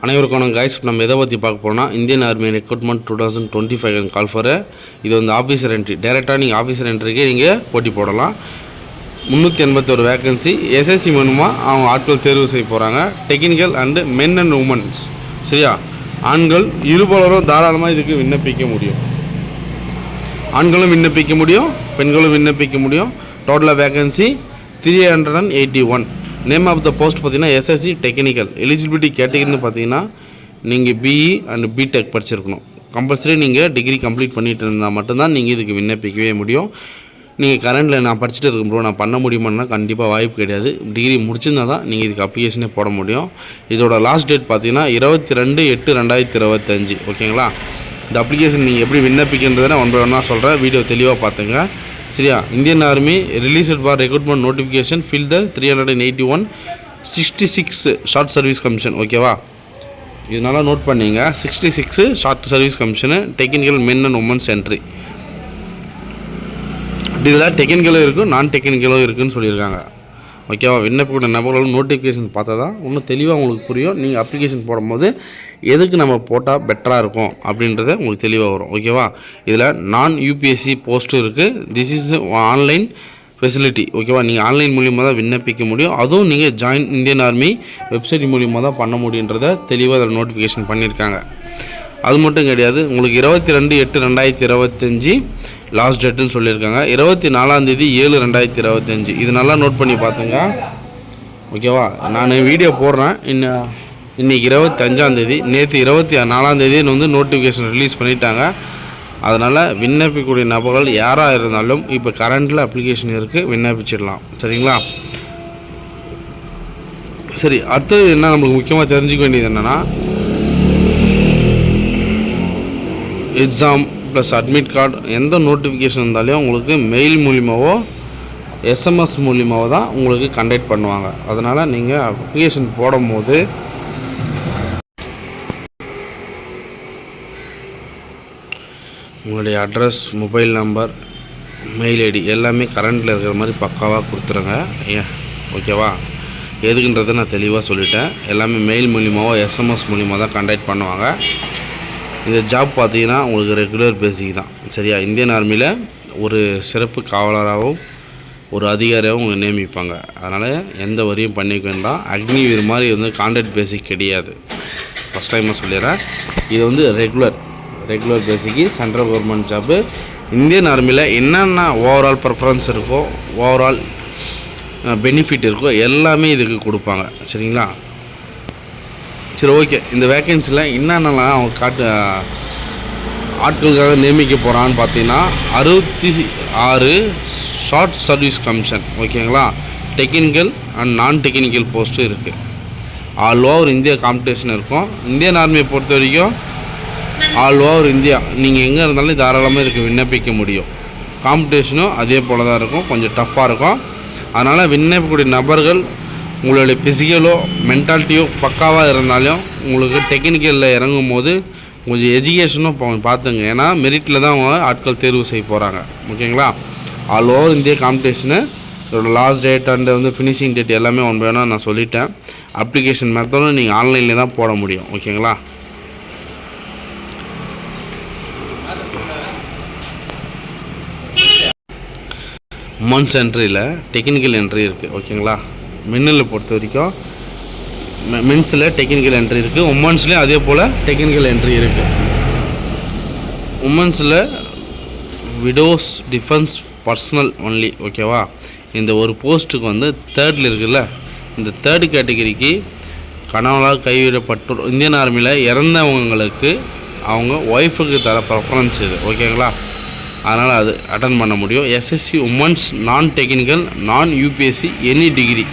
அனைவருக்கான guys நம்ம எதை பற்றி பார்க்க போனால் Indian army recruitment 2025 call for இது வந்து ஆஃபீஸர் என்ட்ரி. டேரெக்டாக நீங்கள் ஆஃபீஸர் என்ட்ரிக்கே நீங்கள் போட்டி போடலாம். 381 வேக்கன்சி. எஸ்எஸ்சி மூலமா அவங்க ஆட்கள் தேர்வு செய்ய போகிறாங்க. Technical and men and women's. சரியா, ஆண்கள் இருபாலரும் தாராளமாக இதுக்கு விண்ணப்பிக்க முடியும். ஆண்களும் விண்ணப்பிக்க முடியும், பெண்களும் விண்ணப்பிக்க முடியும். டோட்டலாக vacancy 381. Name of the post பார்த்தீங்கன்னா எஸ்எஸ்சி டெக்னிக்கல். எலிஜிபிலிட்டி கேட்டகரின்னு பார்த்தீங்கன்னா நீங்கள் பிஇ அண்ட் பிடெக் படிச்சிருக்கணும். கம்பல்சரி நீங்கள் டிகிரி கம்ப்ளீட் பண்ணிட்டு இருந்தால் மட்டும்தான் நீங்கள் இதுக்கு விண்ணப்பிக்கவே முடியும். நீங்கள் கரண்டில் நான் படிச்சுட்டு இருக்கும் ப்ரோ நான் பண்ண முடியுமான்னா கண்டிப்பாக வாய்ப்பு கிடையாது. டிகிரி முடிச்சிருந்தால் தான் நீங்கள் இதுக்கு அப்ளிகேஷனே போட முடியும். இதோட லாஸ்ட் டேட் பார்த்தீங்கன்னா 22/8/2025. ஓகேங்களா? இந்த அப்ளிகேஷன் நீங்கள் எப்படி விண்ணப்பிக்கின்றதை நான் ஒன் பை ஒன்னாக சொல்கிறேன். வீடியோ தெளிவாக பார்த்துங்க. சரியா? Indian army released for recruitment notification fill the 381/66 short service commission. ஓகேவா? இதனால நோட் பண்ணிங்க. 66 short service commission technical men and women's entry. இதில் டெக்னிக்கலும் இருக்குது, நான் டெக்னிக்கலும் இருக்குதுன்னு சொல்லியிருக்காங்க. ஓகேவா? விண்ணப்பக்கூடிய நபர்களும் நோட்டிஃபிகேஷன் பார்த்தா தான் இன்னும் தெளிவாக உங்களுக்கு புரியும். நீங்கள் அப்ளிகேஷன் போடும்போது எதுக்கு நம்ம போட்டால் பெட்டராக இருக்கும் அப்படின்றத உங்களுக்கு தெளிவாக வரும். ஓகேவா? இதில் நான் யூபிஎஸ்சி போஸ்ட்டும் இருக்குது. This is online facility. ஓகேவா? நீங்கள் ஆன்லைன் மூலியமாக தான் விண்ணப்பிக்க முடியும். அதுவும் நீங்கள் ஜாயின் இந்தியன் ஆர்மி வெப்சைட் மூலியமாக தான் பண்ண முடியுன்றதை தெளிவாக அதில் நோட்டிஃபிகேஷன் பண்ணியிருக்காங்க. அது மட்டும் கிடையாது, உங்களுக்கு 22/8/2025 லாஸ்ட் டேட்டுன்னு சொல்லியிருக்காங்க. 24/7/2025. இது நல்லா நோட் பண்ணி பார்த்துங்க. ஓகேவா? நான் வீடியோ போடுறேன். இன்றைக்கி 25ஆம், நேற்று 24ஆம் வந்து நோட்டிஃபிகேஷன் ரிலீஸ் பண்ணிட்டாங்க. அதனால் விண்ணப்பிக்கக்கூடிய நபர்கள் யாராக இருந்தாலும் இப்போ கரண்டில் அப்ளிகேஷன் இருக்குது, விண்ணப்பிச்சிடலாம். சரிங்களா? சரி, அடுத்தது என்ன நம்மளுக்கு முக்கியமாக தெரிஞ்சுக்க வேண்டியது என்னென்னா, எக்ஸாம் ப்ளஸ் அட்மிட் கார்டு எந்த நோட்டிஃபிகேஷன் இருந்தாலும் உங்களுக்கு மெயில் மூலிமாவோ எஸ்எம்எஸ் மூலிமாவோ தான் உங்களுக்கு கண்டக்ட் பண்ணுவாங்க. அதனால் நீங்கள் அப்ளிகேஷன் போடும்போது உங்களுடைய address, mobile number, mail ID எல்லாமே கரண்டில் இருக்கிற மாதிரி பக்காவாக கொடுத்துருங்க. ஓகேவா? எதுக்குன்றதை நான் தெளிவாக சொல்லிட்டேன். எல்லாமே மெயில் மூலிமாவோ எஸ்எம்எஸ் மூலிமா தான் கண்டக்ட் பண்ணுவாங்க. இந்த ஜாப் பார்த்தீங்கன்னா உங்களுக்கு ரெகுலர் பேசிக் தான். சரியா? இந்தியன் ஆர்மியில் ஒரு சிறப்பு காவலராகவும் ஒரு அதிகாரியாகவும் உங்களுக்கு நியமிப்பாங்க. அதனால் எந்த வரியும் பண்ணிக்க வேண்டாம். அக்னிவீர் மாதிரி வந்து கான்ட்ராக்ட் பேசிக் கிடையாது. ஃபஸ்ட் டைமாக சொல்லிடுறேன். இது வந்து ரெகுலர் பேசிக்கு சென்ட்ரல் கவர்மெண்ட் ஜாப்பு. இந்தியன் ஆர்மியில் என்னென்ன ஓவரால் ப்ரிஃபரன்ஸ் இருக்கோ, ஓவரால் பெனிஃபிட் இருக்கோ எல்லாமே இதுக்கு கொடுப்பாங்க. சரிங்களா? சரி, ஓகே. இந்த வேக்கன்சியில் என்னென்னலாம் அவங்க ஆட்களுக்காக நியமிக்க போகிறான்னு பார்த்தீங்கன்னா 66 ஷார்ட் சர்வீஸ் கமிஷன். ஓகேங்களா? டெக்னிக்கல் அண்ட் நான் டெக்னிக்கல் போஸ்ட்டும் இருக்குது. ஆல் ஓவர் இந்தியா காம்படிஷன் இருக்கும். இந்தியன் ஆர்மியை பொறுத்த வரைக்கும் ஆல் ஓவர் இந்தியா நீங்கள் எங்கே இருந்தாலும் தாராளமாக இதுக்கு விண்ணப்பிக்க முடியும். காம்படிஷனும் அதே போல் தான் இருக்கும், கொஞ்சம் டஃப்பாக இருக்கும். அதனால் விண்ணப்பிக்கக்கூடிய நபர்கள் உங்களுடைய ஃபிசிக்கலோ மென்டாலிட்டியோ பக்காவாக இருந்தாலும் உங்களுக்கு டெக்னிக்கலில் இறங்கும் போது கொஞ்சம் எஜுகேஷனும் பார்த்துங்க. ஏன்னா மெரிட்டில் தான் அவங்க ஆட்கள் தேர்வு செய்ய போகிறாங்க. ஓகேங்களா? ஆல் ஓவர் இந்தியா காம்படிஷனு இதோட லாஸ்ட் டேட் அண்ட் வந்து ஃபினிஷிங் டேட் எல்லாமே ஒன் பை ஒன்னாக நான் சொல்லிட்டேன். அப்ளிகேஷன் மெத்தடும் நீங்கள் ஆன்லைனில் தான் போட முடியும். ஓகேங்களா? உமன்ஸ் என்ட்ரியில் டெக்னிக்கல் என்ட்ரி இருக்குது. ஓகேங்களா? மென்னில் பொறுத்த வரைக்கும் மென்ஸில் டெக்னிக்கல் என்ட்ரி இருக்குது, உமன்ஸ்லேயும் அதே போல் டெக்னிக்கல் என்ட்ரி இருக்குது. உமன்ஸில் விடோஸ் டிஃபென்ஸ் பர்சனல் ஒன்லி. ஓகேவா? இந்த ஒரு போஸ்ட்டுக்கு வந்து தேர்டில் இருக்குல்ல, இந்த தேர்டு கேட்டகரிக்கு கணவனால் கைவிடப்பட்டு இந்தியன் ஆர்மியில் இறந்தவங்களுக்கு அவங்க ஒய்ஃபுக்கு தர ப்ரெஃபரன்ஸ் இது. ஓகேங்களா? அதனால் அது அட்டன் பண்ண முடியும். எஸ்எஸ்சி உமன்ஸ் நான் டெக்னிக்கல் நான் யூபிஎஸ்சி எனி டிகிரி.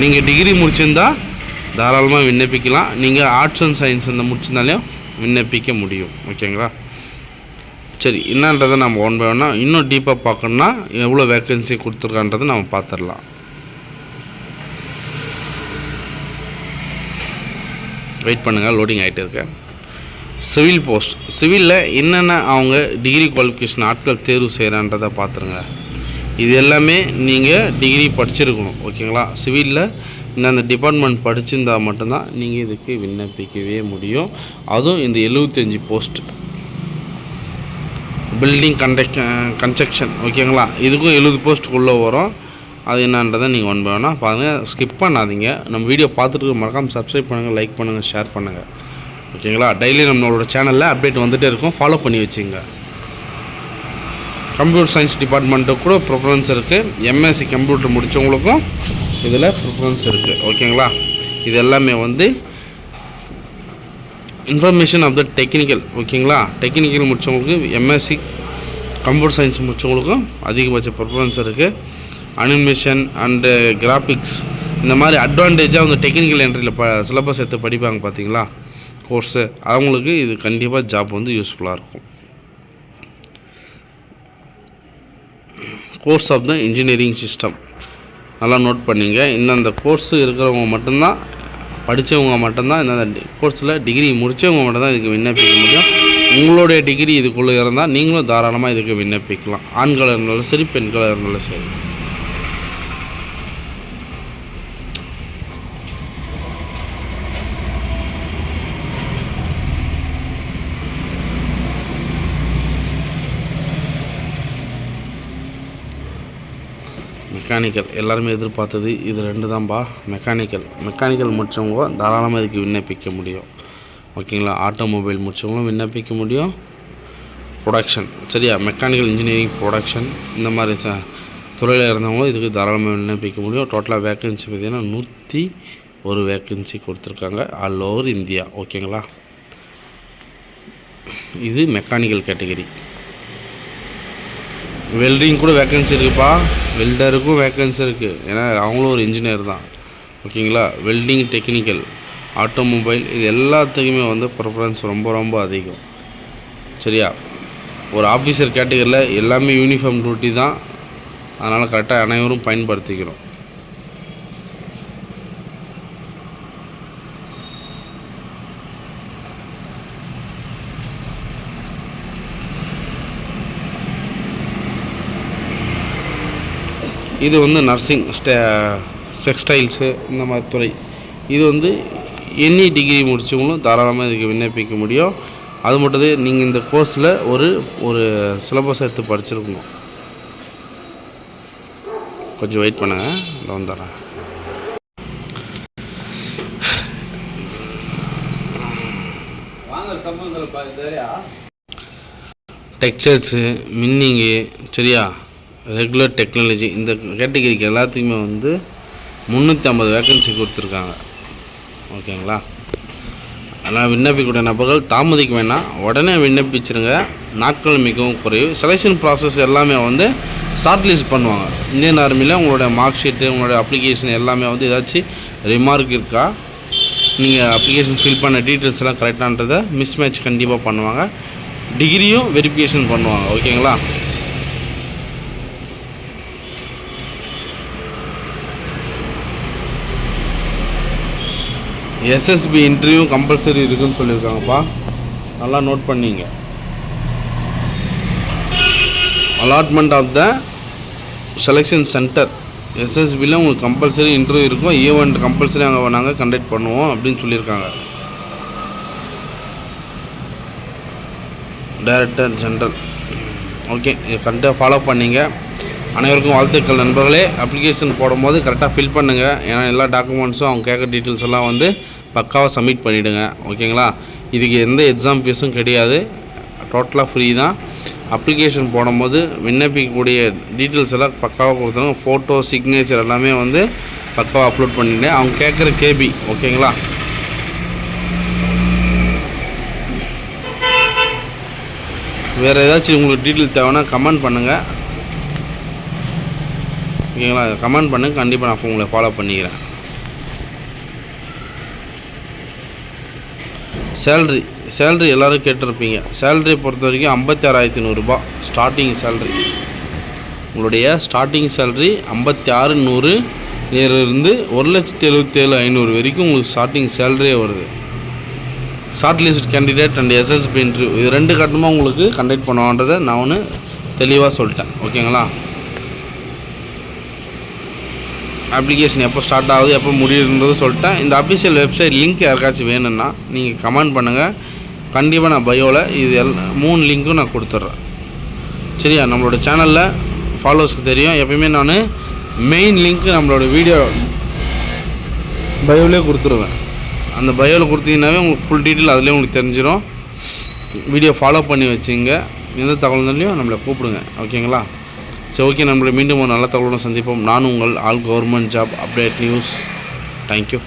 நீங்கள் டிகிரி முடிச்சிருந்தா தாராளமாக விண்ணப்பிக்கலாம். நீங்கள் ஆர்ட்ஸ் அண்ட் சயின்ஸ் இந்த முடிச்சிருந்தாலையும் விண்ணப்பிக்க முடியும். ஓகேங்களா? சரி, என்னன்றதை நம்ம ஒன் பை ஒன்னாக இன்னும் டீப்பாக பார்க்கணுன்னா எவ்வளோ வேக்கன்சி கொடுத்துருக்கான்றதை நம்ம பார்த்துடலாம். வெயிட் பண்ணுங்கள், லோடிங் ஆகிட்டு இருக்கேன். Civil post. சிவிலில் என்னென்ன அவங்க டிகிரி குவாலிஃபிகேஷன் ஆட்கள் தேர்வு செய்கிறான்றதை பார்த்துருங்க. இது எல்லாமே நீங்கள் டிகிரி படிச்சிருக்கணும். ஓகேங்களா? சிவிலில் இந்த டிபார்ட்மெண்ட் படிச்சிருந்தால் மட்டும்தான் நீங்கள் இதுக்கு விண்ணப்பிக்கவே முடியும். அதுவும் இந்த 75 போஸ்ட் பில்டிங் கன்ஸ்ட்ரக்ஷன் ஓகேங்களா, இதுக்கும் 70 போஸ்ட்டுக்குள்ளே வரும். அது என்னன்றதை நீங்கள் ஒன் பை ஒன்னாக பாருங்கள், ஸ்கிப் பண்ணாதீங்க. நம்ம வீடியோ பார்த்துட்டு மறக்காமல் சப்ஸ்கிரைப் பண்ணுங்கள், லைக் பண்ணுங்கள், ஷேர் பண்ணுங்கள் ஓகேங்களா. டெய்லி நம்மளோட சேனலில் அப்டேட் வந்துகிட்டே இருக்கும், ஃபாலோ பண்ணி வச்சுங்க. கம்ப்யூட்டர் சயின்ஸ் டிபார்ட்மெண்ட்டுக்கு கூட ப்ரிஃபரன்ஸ் இருக்குது. எம்எஸ்சி கம்ப்யூட்டர் முடித்தவங்களுக்கும் இதில் ப்ரிஃபரன்ஸ் இருக்குது ஓகேங்களா. இது எல்லாமே வந்து இன்ஃபர்மேஷன் ஆஃப் த டெக்னிக்கல் ஓகேங்களா. டெக்னிக்கல் முடித்தவங்களுக்கு எம்எஸ்சி கம்ப்யூட்டர் சயின்ஸ் முடித்தவங்களுக்கும் அதிகபட்ச ப்ரிஃபரன்ஸ் இருக்குது. அனிமேஷன் அண்டு கிராஃபிக்ஸ் இந்த மாதிரி அட்வான்டேஜாக வந்து டெக்னிக்கல் என்ட்ரியில் சிலபஸ் எடுத்து படிப்பாங்க பார்த்தீங்களா கோர்ஸு, அவங்களுக்கு இது கண்டிப்பாக ஜாப் வந்து யூஸ்ஃபுல்லாக இருக்கும். Course of the engineering system நல்லா நோட் பண்ணிங்க. இந்தந்த கோர்ஸ் இருக்கிறவங்க மட்டும்தான், படித்தவங்க மட்டும்தான், இந்தந்த கோர்ஸில் டிகிரி முடித்தவங்க மட்டும்தான் இதுக்கு விண்ணப்பிக்க முடியும். உங்களுடைய டிகிரி இதுக்குள்ளே இருந்தால் நீங்களும் தாராளமாக இதுக்கு விண்ணப்பிக்கலாம். ஆண்களாக இருந்தாலும் சரி, பெண்களாக இருந்தாலும் சரி. மெக்கானிக்கல் எல்லாருமே எதிர்பார்த்தது இது 2 தான்ப்பா. மெக்கானிக்கல் முடித்தவங்க தாராளமாக இதுக்கு விண்ணப்பிக்க முடியும் ஓகேங்களா. ஆட்டோமொபைல் முடித்தவங்களும் விண்ணப்பிக்க முடியும். ப்ரொடக்ஷன் சரியா, மெக்கானிக்கல் இன்ஜினியரிங் ப்ரொடக்ஷன் இந்த மாதிரி துறையில் இருந்தவங்களும் இதுக்கு தாராளமாக விண்ணப்பிக்க முடியும். டோட்டலாக வேக்கன்சி பார்த்திங்கன்னா 101 வேக்கன்சி கொடுத்துருக்காங்க ஆல் ஓவர் இந்தியா ஓகேங்களா. இது மெக்கானிக்கல் கேட்டகரி. வெல்டிங் கூட வேக்கன்சி இருக்குதுப்பா, வெல்டருக்கும் வேக்கன்சி இருக்குது, ஏன்னா அவங்களும் ஒரு இன்ஜினியர் தான் ஓகேங்களா. வெல்டிங், டெக்னிக்கல், ஆட்டோமொபைல் இது எல்லாத்துக்குமே வந்து ப்ரிஃபரன்ஸ் ரொம்ப ரொம்ப அதிகம் சரியா. ஒரு ஆஃபீஸர் கேட்டகரியில் எல்லாமே யூனிஃபார்ம் டியூட்டி தான், அதனால் கரெக்டாக அனைவரும் பயன்படுத்திக்கிறோம். இது வந்து நர்சிங், டெக்ஸ்டைல்ஸு இந்த மாதிரி துறை. இது வந்து எனி டிகிரி முடித்தவங்களும் தாராளமாக இதுக்கு விண்ணப்பிக்க முடியும். அது மட்டும் நீங்கள் இந்த கோர்ஸில் ஒரு சிலபஸ் எடுத்து படிச்சிருக்கணும். கொஞ்சம் வெயிட் பண்ணுங்கள், நான் வந்துடுறேன். டெக்ஸ்டைல்ஸு, மின்னிங்கு சரியா, ரெகுலர் டெக்னாலஜி இந்த கேட்டகரிக்கு எல்லாத்துக்குமே வந்து 350 வேக்கன்சி கொடுத்துருக்காங்க ஓகேங்களா. அதனால் விண்ணப்பிக்கக்கூடிய நபர்கள் தாமதிக்க வேணாம், உடனே விண்ணப்பிச்சிருங்க. நாட்கள் மிகவும் குறைவு. செலெக்ஷன் ப்ராசஸ் எல்லாமே வந்து ஷார்ட் லிஸ்ட் பண்ணுவாங்க. இந்தியன் ஆர்மியில் உங்களுடைய மார்க் ஷீட்டு, உங்களுடைய அப்ளிகேஷன் எல்லாமே வந்து ஏதாச்சும் ரிமார்க் இருக்கா, நீங்கள் அப்ளிகேஷன் ஃபில் பண்ண டீட்டெயில்ஸ் எல்லாம் கரெக்டான்றதை மிஸ்மேட்ச் கண்டிப்பாக பண்ணுவாங்க. டிகிரியும் வெரிஃபிகேஷன் பண்ணுவாங்க ஓகேங்களா. எஸ்எஸ்பி இன்டர்வியூ கம்பல்சரி இருக்குதுன்னு சொல்லியிருக்காங்கப்பா, நல்லா நோட் பண்ணிங்க. Allotment of the selection centre எஸ்எஸ்பியில் உங்களுக்கு கம்பல்சரி இன்டர்வியூ இருக்கும். ஈவெண்ட் கம்பல்சரி அங்கே நாங்கள் கண்டக்ட் பண்ணுவோம் அப்படின்னு சொல்லியிருக்காங்க. டைரக்டர் ஜென்ரல் ஓகே, இது கரெக்டாக ஃபாலோ பண்ணிங்க. அனைவருக்கும் வாழ்த்துக்கள் நண்பர்களே. அப்ளிகேஷன் போடும்போது கரெக்டாக ஃபில் பண்ணுங்கள், ஏன்னா எல்லா டாக்குமெண்ட்ஸும் அவங்க கேட்குற டீட்டெயில்ஸ் எல்லாம் வந்து பக்காவாக சப்மிட் பண்ணிவிடுங்க ஓகேங்களா. இதுக்கு எந்த எக்ஸாம் ஃபீஸும் கிடையாது, டோட்டலாக ஃப்ரீ தான். அப்ளிகேஷன் போடும்போது விண்ணப்பிக்கக்கூடிய டீட்டெயில்ஸ் எல்லாம் பக்காவாக கொடுத்தாங்க. ஃபோட்டோ, சிக்னேச்சர் எல்லாமே வந்து பக்காவாக அப்லோட் பண்ணிவிட்டேன். அவங்க கேட்குற கேபி ஓகேங்களா. வேறு ஏதாச்சும் உங்களுக்கு டீட்டெயில் தேவைன்னா கமெண்ட் பண்ணுங்கள் ஓகேங்களா. கமெண்ட் பண்ணுங்கள், கண்டிப்பாக நான் உங்களை ஃபாலோ பண்ணிக்கிறேன். சேல்ரி எல்லோரும் கேட்டிருப்பீங்க. சேலரியை பொறுத்த வரைக்கும் 56,100 ஸ்டார்டிங் சேல்ரி. உங்களுடைய ஸ்டார்டிங் சேல்ரி 56,100 இருந்து 1,77,500 வரைக்கும் உங்களுக்கு ஸ்டார்டிங் சேலரியே வருது. Short list candidate and SSB interview இது 2 கட்டமாக உங்களுக்கு கண்டக்ட் பண்ணுவான்றதை நான் ஒன்று தெளிவாக சொல்லிட்டேன் ஓகேங்களா. அப்ளிகேஷன் எப்போ ஸ்டார்ட் ஆகுது எப்போ முடியுன்றது சொல்லிட்டேன். இந்த அஃபிஷியல் வெப்சைட் லிங்க் யாருக்காச்சும் வேணும்னா நீங்கள் கமெண்ட் பண்ணுங்கள். கண்டிப்பாக நான் பயோவில் இது 3 லிங்க்கும் நான் கொடுத்துட்றேன். சரியா? நம்மளோட சேனலில் ஃபாலோவர்ஸ்க்கு தெரியும், எப்பயுமே நான் மெயின் லிங்க்கு நம்மளோட வீடியோ பயோவிலே கொடுத்துருவேன். அந்த பயோவில் கொடுத்தீங்கன்னாவே உங்களுக்கு ஃபுல் டீட்டெயில் அதிலே உங்களுக்கு தெரிஞ்சிடும். வீடியோ ஃபாலோ பண்ணி வச்சுங்க. எந்த தகவல் இருந்தாலையும் நம்மளை கூப்பிடுங்க. ஓகேங்களா? சரி, ஓகே. நம்மளை மீண்டும் ஒரு நல்ல தகவலுடன் சந்திப்போம். நான் உங்கள் all government job update news. Thank you.